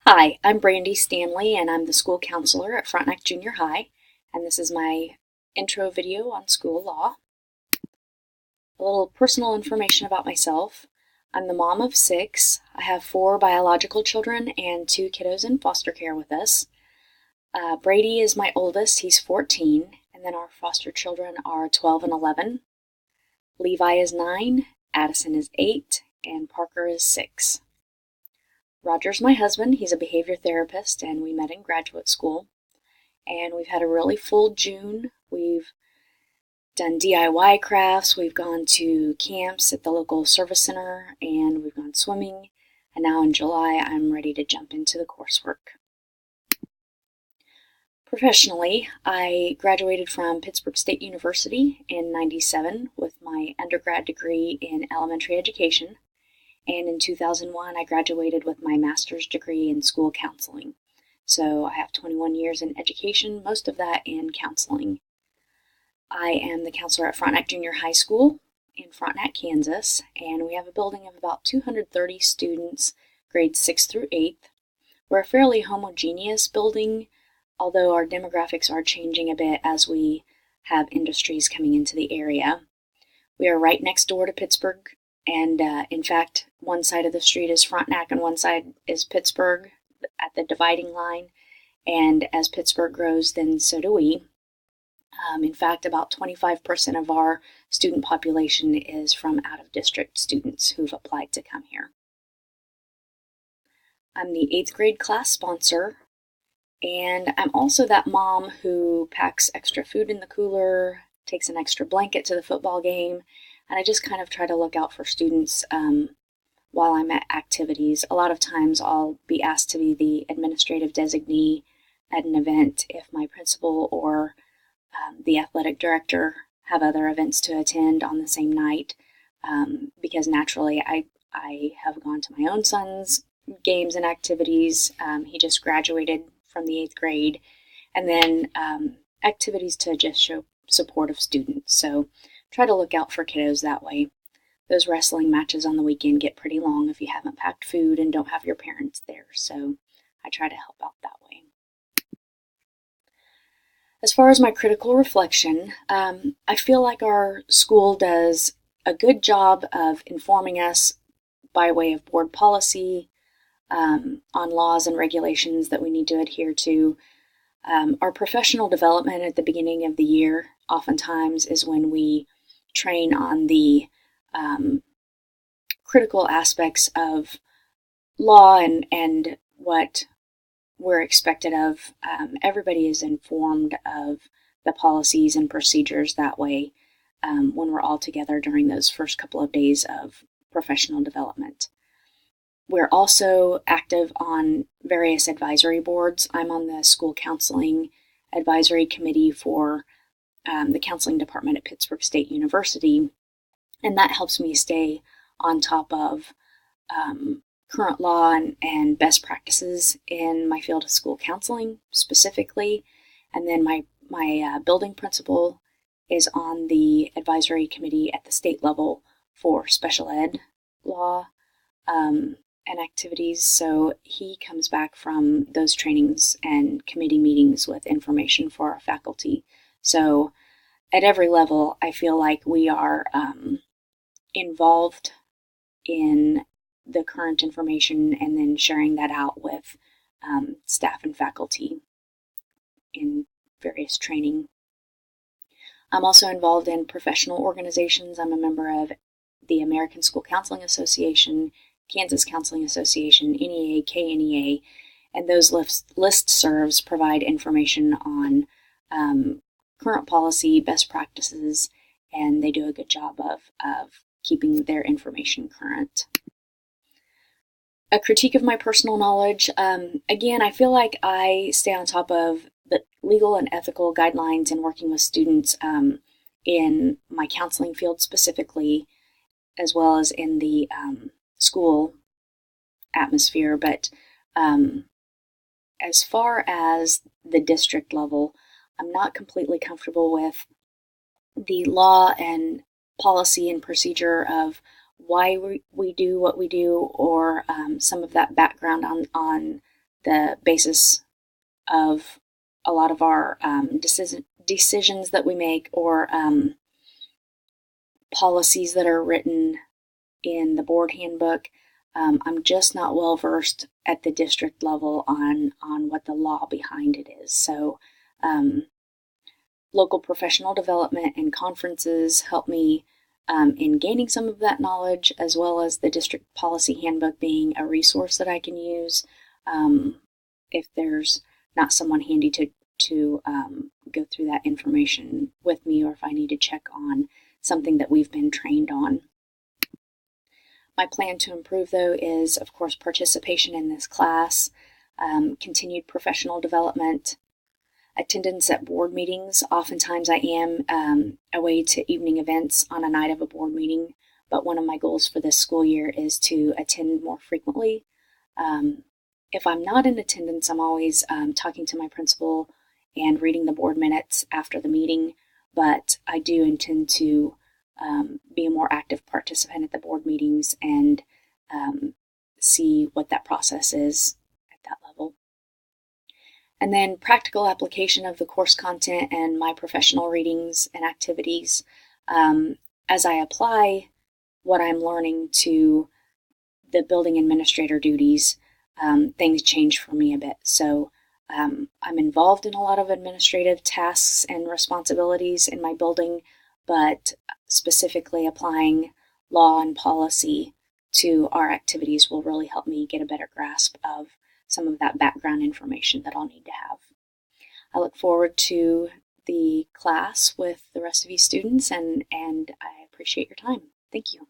Hi, I'm Brandy Stanley, and I'm the school counselor at Frontenac Junior High, and this is my intro video on school law. A little personal information about myself. I'm the mom of 6. I have 4 biological children and 2 kiddos in foster care with us. Brady is my oldest, he's 14, and then our foster children are 12 and 11. Levi is 9, Addison is 8, and Parker is 6. Roger's my husband. He's a behavior therapist, and we met in graduate school. And we've had a really full June. We've done DIY crafts, we've gone to camps at the local service center, and we've gone swimming. And now in July, I'm ready to jump into the coursework. Professionally, I graduated from Pittsburgh State University in '97 with my undergrad degree in elementary education. And in 2001, I graduated with my master's degree in school counseling. So I have 21 years in education, most of that in counseling. I am the counselor at Frontenac Junior High School in Frontenac, Kansas, and we have a building of about 230 students, grades 6th through 8th. We're a fairly homogeneous building, although our demographics are changing a bit as we have industries coming into the area. We are right next door to Pittsburgh. And in fact, one side of the street is Frontenac and one side is Pittsburgh at the dividing line. And as Pittsburgh grows, then so do we. In fact, about 25% of our student population is from out-of-district students who've applied to come here. I'm the 8th grade class sponsor, and I'm also that mom who packs extra food in the cooler, takes an extra blanket to the football game, and I just kind of try to look out for students while I'm at activities. A lot of times I'll be asked to be the administrative designee at an event if my principal or the athletic director have other events to attend on the same night, because naturally I have gone to my own son's games and activities. He just graduated from the 8th grade, and then activities to just show support of students. So try to look out for kiddos that way. Those wrestling matches on the weekend get pretty long if you haven't packed food and don't have your parents there, so I try to help out that way. As far as my critical reflection, I feel like our school does a good job of informing us by way of board policy on laws and regulations that we need to adhere to. Our professional development at the beginning of the year oftentimes is when we train on the critical aspects of law and what we're expected of. Everybody is informed of the policies and procedures that way when we're all together during those first couple of days of professional development. We're also active on various advisory boards. I'm on the school counseling advisory committee for the counseling department at Pittsburgh State University, and that helps me stay on top of current law and best practices in my field of school counseling specifically. And then my building principal is on the advisory committee at the state level for special ed law and activities. So he comes back from those trainings and committee meetings with information for our faculty. So at every level, I feel like we are involved in the current information and then sharing that out with staff and faculty in various training. I'm also involved in professional organizations. I'm a member of the American School Counseling Association, Kansas Counseling Association, NEA, KNEA, and those listservs provide information on current policy, best practices, and they do a good job of keeping their information current. A critique of my personal knowledge. Again, I feel like I stay on top of the legal and ethical guidelines in working with students in my counseling field specifically, as well as in the school atmosphere. But as far as the district level, I'm not completely comfortable with the law and policy and procedure of why we do what we do, or some of that background on the basis of a lot of our decisions that we make, or policies that are written in the board handbook. I'm just not well versed at the district level on what the law behind it is. So local professional development and conferences help me in gaining some of that knowledge, as well as the district policy handbook being a resource that I can use if there's not someone handy to go through that information with me, or if I need to check on something that we've been trained on. My plan to improve, though, is, of course, participation in this class, continued professional development, attendance at board meetings. Oftentimes I am away to evening events on a night of a board meeting, but one of my goals for this school year is to attend more frequently. If I'm not in attendance, I'm always talking to my principal and reading the board minutes after the meeting, but I do intend to be a more active participant at the board meetings and see what that process is at that level. And then practical application of the course content and my professional readings and activities. As I apply what I'm learning to the building administrator duties, things change for me a bit. So I'm involved in a lot of administrative tasks and responsibilities in my building, but specifically applying law and policy to our activities will really help me get a better grasp of some of that background information that I'll need to have. I look forward to the class with the rest of you students, and I appreciate your time. Thank you.